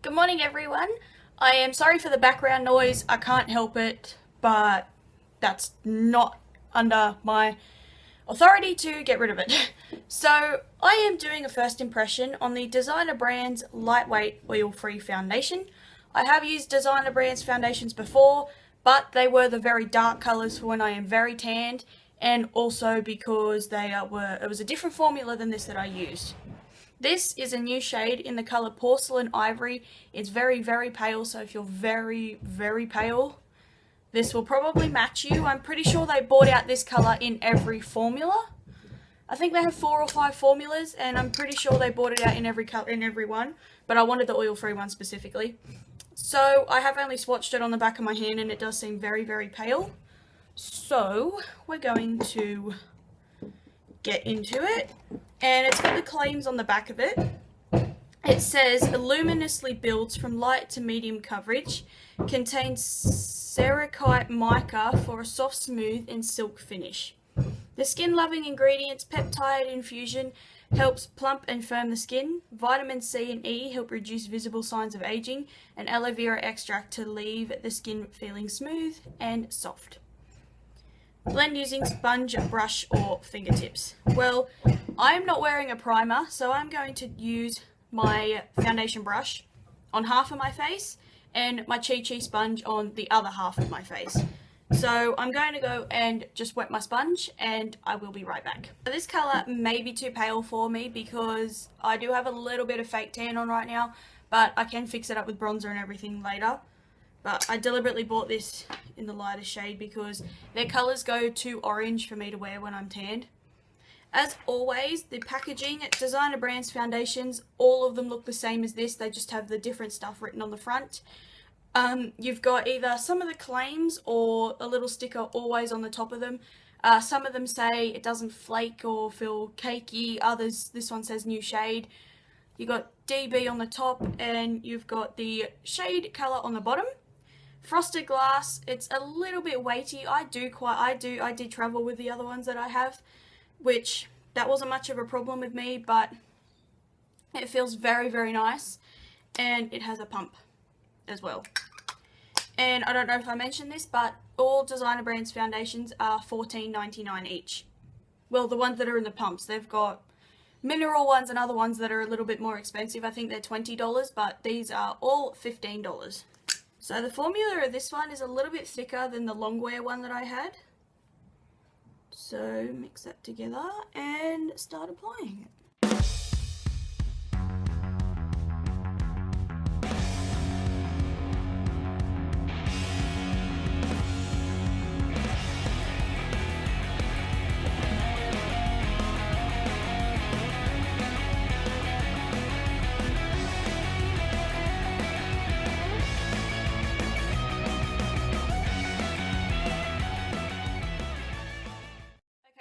Good morning, everyone. I am sorry for the background noise. I can't help it, but that's not under my authority to get rid of it. So, I am doing a first impression on the Designer Brands Lightweight Oil-Free Foundation. I have used Designer Brands foundations before, but they were the very dark colours for when I am very tanned, and also because it was a different formula than this that I used. This is a new shade in the colour Porcelain Ivory. It's very, very pale, so if you're very, very pale, this will probably match you. I'm pretty sure they brought out this colour in every formula. I think they have 4 or 5 formulas, and I'm pretty sure they brought it out in every one, but I wanted the oil-free one specifically. So I have only swatched it on the back of my hand, and it does seem very, very pale. So we're going to get into it, and it's got the claims on the back of it. It says luminously builds from light to medium coverage, contains cerussite mica for a soft, smooth and silk finish. The skin loving ingredients peptide infusion helps plump and firm the skin. Vitamin C and E help reduce visible signs of aging, and aloe vera extract to leave the skin feeling smooth and soft. Blend using sponge, brush or fingertips. Well, I'm not wearing a primer, so I'm going to use my foundation brush on half of my face and my Chi Chi sponge on the other half of my face. So I'm going to go and just wet my sponge, and I will be right back. This colour may be too pale for me because I do have a little bit of fake tan on right now, but I can fix it up with bronzer and everything later. But I deliberately bought this in the lighter shade because their colours go too orange for me to wear when I'm tanned. As always, the packaging at Designer Brands foundations, all of them look the same as this. They just have the different stuff written on the front. You've got either some of the claims or a little sticker always on the top of them. Some of them say it doesn't flake or feel cakey. Others, this one says new shade. You've got DB on the top, and you've got the shade colour on the bottom. Frosted glass, it's a little bit weighty. I did travel with the other ones that I have, which that wasn't much of a problem with me, but it feels very, very nice, and it has a pump as well. And I don't know if I mentioned this, but all Designer Brands foundations are $14.99 each. Well, the ones that are in the pumps. They've got mineral ones and other ones that are a little bit more expensive. I think they're $20, but these are all $15. So the formula of this one is a little bit thicker than the longwear one that I had. So mix that together and start applying it.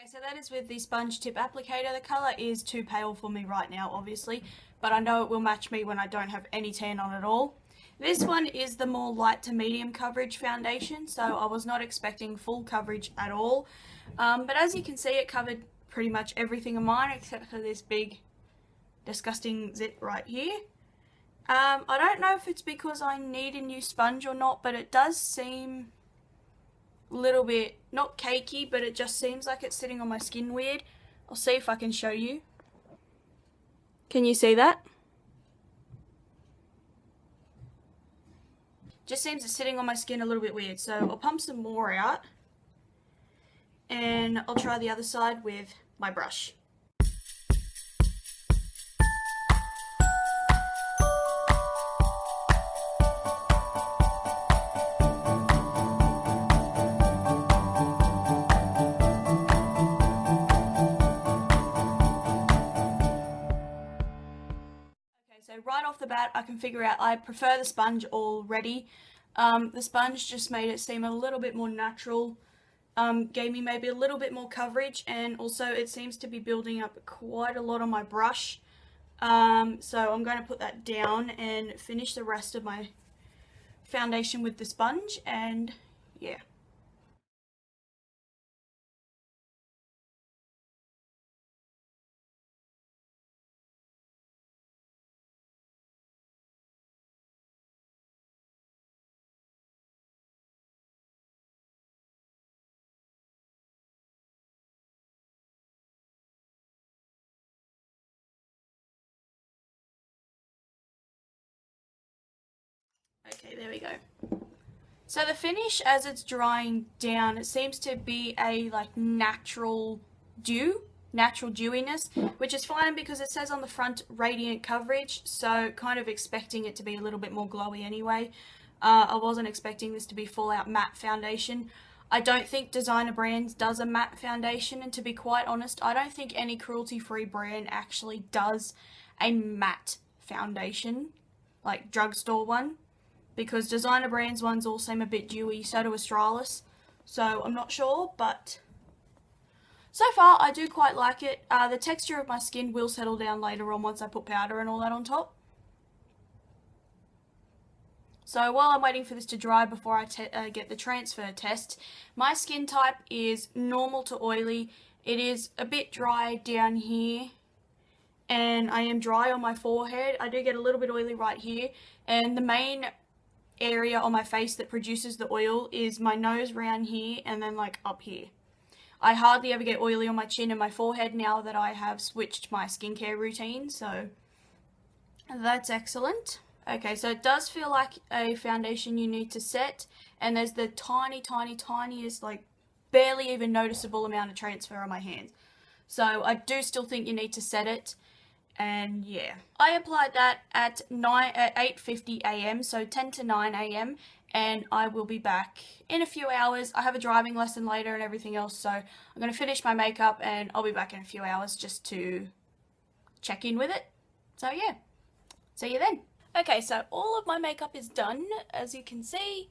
So that is with the sponge tip applicator. The colour is too pale for me right now, obviously, but I know it will match me when I don't have any tan on at all. This one is the more light to medium coverage foundation, so I was not expecting full coverage at all. But as you can see, it covered pretty much everything of mine except for this big disgusting zit right here. I don't know if it's because I need a new sponge or not, but it does seem little bit, not cakey, but it just seems like it's sitting on my skin weird. I'll see if I can show you. Can you see that? Just seems it's sitting on my skin a little bit weird, so I'll pump some more out and I'll try the other side with my brush. So right off the bat, I can figure out I prefer the sponge already. The sponge just made it seem a little bit more natural, gave me maybe a little bit more coverage, and also it seems to be building up quite a lot on my brush. So I'm going to put that down and finish the rest of my foundation with the sponge, and yeah. Okay, there we go. So the finish as it's drying down, it seems to be a like natural dewiness, which is fine because it says on the front radiant coverage, so kind of expecting it to be a little bit more glowy anyway. I wasn't expecting this to be full out matte foundation. I don't think Designer Brands does a matte foundation, and to be quite honest, I don't think any cruelty-free brand actually does a matte foundation, like drugstore one, because Designer Brands ones all seem a bit dewy, so do Australis, so I'm not sure, but so far I do quite like it. The texture of my skin will settle down later on once I put powder and all that on top. So while I'm waiting for this to dry before I get the transfer test, my skin type is normal to oily. It is a bit dry down here, and I am dry on my forehead. I do get a little bit oily right here, and the main area on my face that produces the oil is my nose around here and then like up here. I hardly ever get oily on my chin and my forehead now that I have switched my skincare routine, so that's excellent. Okay, so it does feel like a foundation you need to set, and there's the tiniest, like barely even noticeable amount of transfer on my hands. So I do still think you need to set it, and yeah. I applied that at 8:50 a.m, so 10 to 9 a.m, and I will be back in a few hours. I have a driving lesson later and everything else, so I'm going to finish my makeup and I'll be back in a few hours just to check in with it. So yeah, see you then. Okay, so all of my makeup is done, as you can see,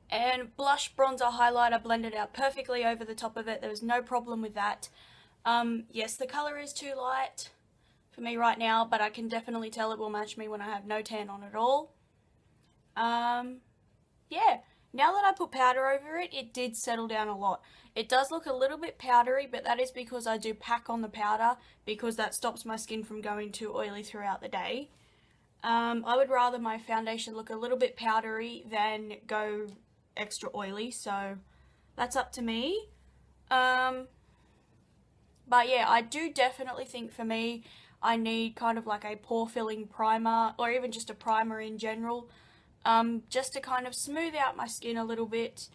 and blush, bronzer, highlighter blended out perfectly over the top of it. There was no problem with that. Yes, the colour is too light for me right now, but I can definitely tell it will match me when I have no tan on at all. Yeah, now that I put powder over it, it did settle down a lot. It does look a little bit powdery, but that is because I do pack on the powder, because that stops my skin from going too oily throughout the day. I would rather my foundation look a little bit powdery than go extra oily, so that's up to me. But yeah, I do definitely think for me, I need kind of like a pore filling primer, or even just a primer in general, just to kind of smooth out my skin a little bit,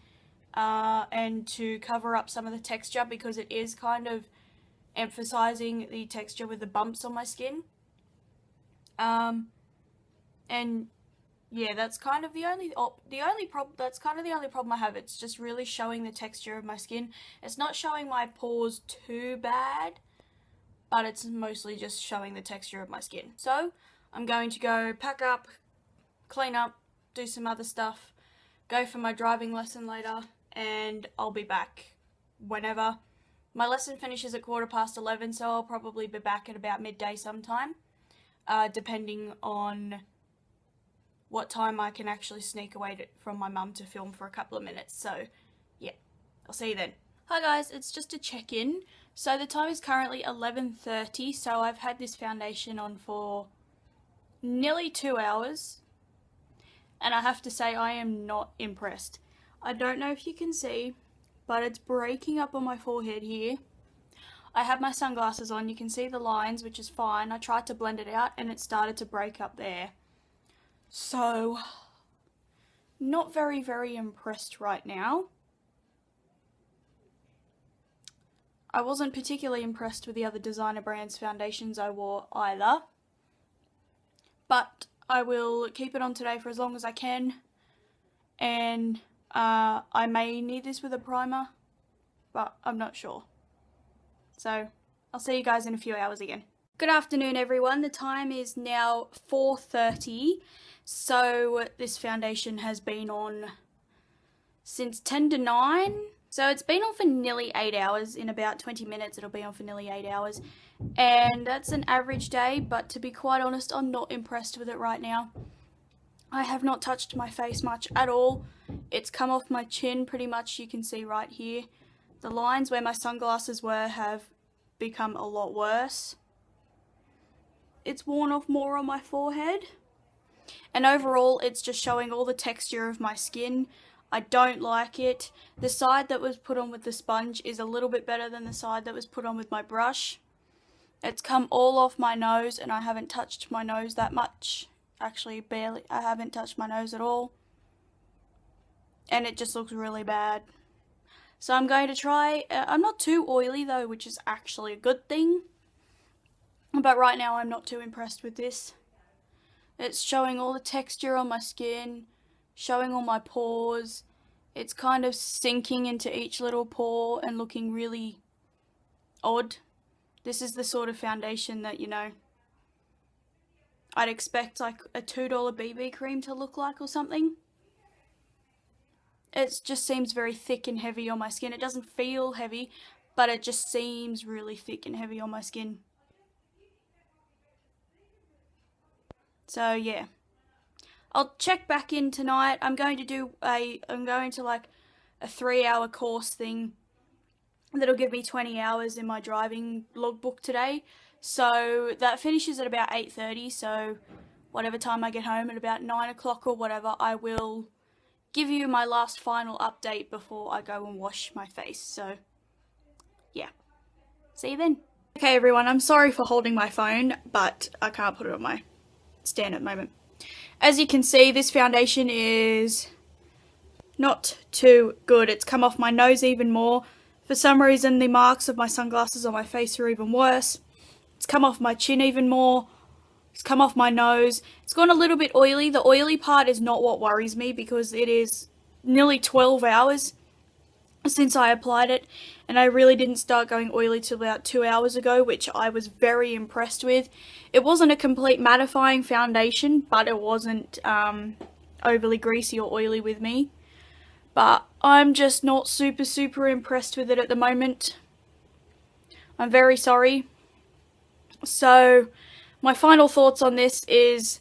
and to cover up some of the texture, because it is kind of emphasizing the texture with the bumps on my skin. And yeah, that's kind of the only problem I have. It's just really showing the texture of my skin. It's not showing my pores too bad, but it's mostly just showing the texture of my skin. So I'm going to go pack up, clean up, do some other stuff, go for my driving lesson later, and I'll be back whenever. My lesson finishes at 11:15, so I'll probably be back at about midday sometime, depending on what time I can actually sneak away from my mum to film for a couple of minutes. So yeah, I'll see you then. Hi guys, it's just a check-in. So the time is currently 11:30, so I've had this foundation on for nearly 2 hours, and I have to say I am not impressed. I don't know if you can see, but it's breaking up on my forehead here. I have my sunglasses on, you can see the lines, which is fine. I tried to blend it out and it started to break up there. So, not very impressed right now. I wasn't particularly impressed with the other Designer Brands foundations I wore either. But I will keep it on today for as long as I can. And I may need this with a primer, but I'm not sure. So, I'll see you guys in a few hours again. Good afternoon everyone, the time is now 4:30. So this foundation has been on since 10 to 9. So it's been on for nearly 8 hours. In about 20 minutes it'll be on for nearly 8 hours. And that's an average day, but to be quite honest, I'm not impressed with it right now. I have not touched my face much at all. It's come off my chin pretty much, you can see right here. The lines where my sunglasses were have become a lot worse. It's worn off more on my forehead. And overall, it's just showing all the texture of my skin. I don't like it. The side that was put on with the sponge is a little bit better than the side that was put on with my brush. It's come all off my nose, and I haven't touched my nose that much. Actually, barely. I haven't touched my nose at all. and it just looks really bad. So I'm going to try, I'm not too oily though, which is actually a good thing. But right now I'm not too impressed with this. It's showing all the texture on my skin, showing all my pores. It's kind of sinking into each little pore and looking really odd. This is the sort of foundation that, you know, I'd expect like a $2 BB cream to look like or something. It just seems very thick and heavy on my skin. It doesn't feel heavy, but it just seems really thick and heavy on my skin. So yeah, I'll check back in tonight. I'm going to like a 3-hour course thing that'll give me 20 hours in my driving logbook today. So that finishes at about 8:30. So whatever time I get home at about 9 o'clock or whatever, I will give you my last final update before I go and wash my face. So yeah, see you then. Okay everyone, I'm sorry for holding my phone, but I can't put it on my stand at the moment. As you can see, this foundation is not too good. It's come off my nose even more. For some reason, the marks of my sunglasses on my face are even worse. It's come off my chin even more. It's come off my nose. It's gone a little bit oily. The oily part is not what worries me because it is nearly 12 hours since I applied it, and I really didn't start going oily till about 2 hours ago, which I was very impressed with. It wasn't a complete mattifying foundation, but it wasn't overly greasy or oily with me. But I'm just not super impressed with it at the moment. I'm very sorry. So my final thoughts on this is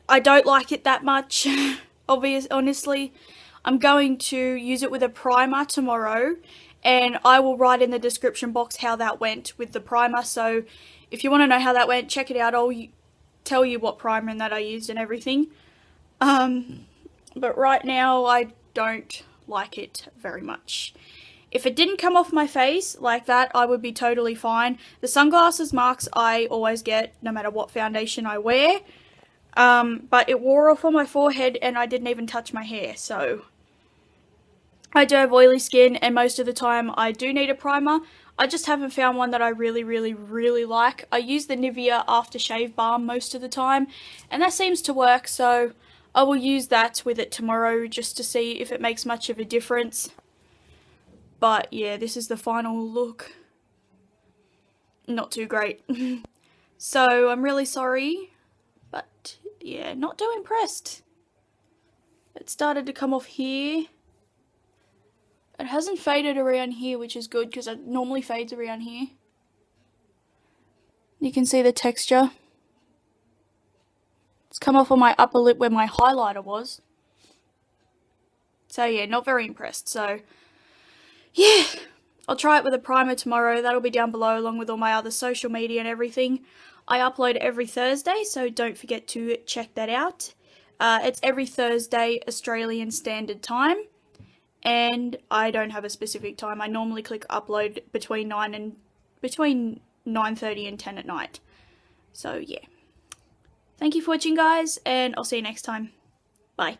I don't like it that much, honestly. I'm going to use it with a primer tomorrow, and I will write in the description box how that went with the primer. So if you want to know how that went, check it out. I'll tell you what primer and that I used and everything. But right now I don't like it very much. If it didn't come off my face like that, I would be totally fine. The sunglasses marks I always get no matter what foundation I wear. But it wore off on my forehead and I didn't even touch my hair. So I do have oily skin, and most of the time I do need a primer. I just haven't found one that I really like. I use the Nivea aftershave balm most of the time, and that seems to work, so I will use that with it tomorrow just to see if it makes much of a difference. But yeah, this is the final look. Not too great. So I'm really sorry, but yeah, not too impressed. It started to come off here. It hasn't faded around here, which is good because it normally fades around here. You can see the texture. It's come off on my upper lip where my highlighter was. So yeah, not very impressed. So yeah, I'll try it with a primer tomorrow. That'll be down below along with all my other social media and everything. I upload every Thursday, so don't forget to check that out. It's every Thursday Australian Standard Time. And I don't have a specific time. I normally click upload between 9:30 and 10 at night. So yeah. Thank you for watching, guys, and I'll see you next time. Bye.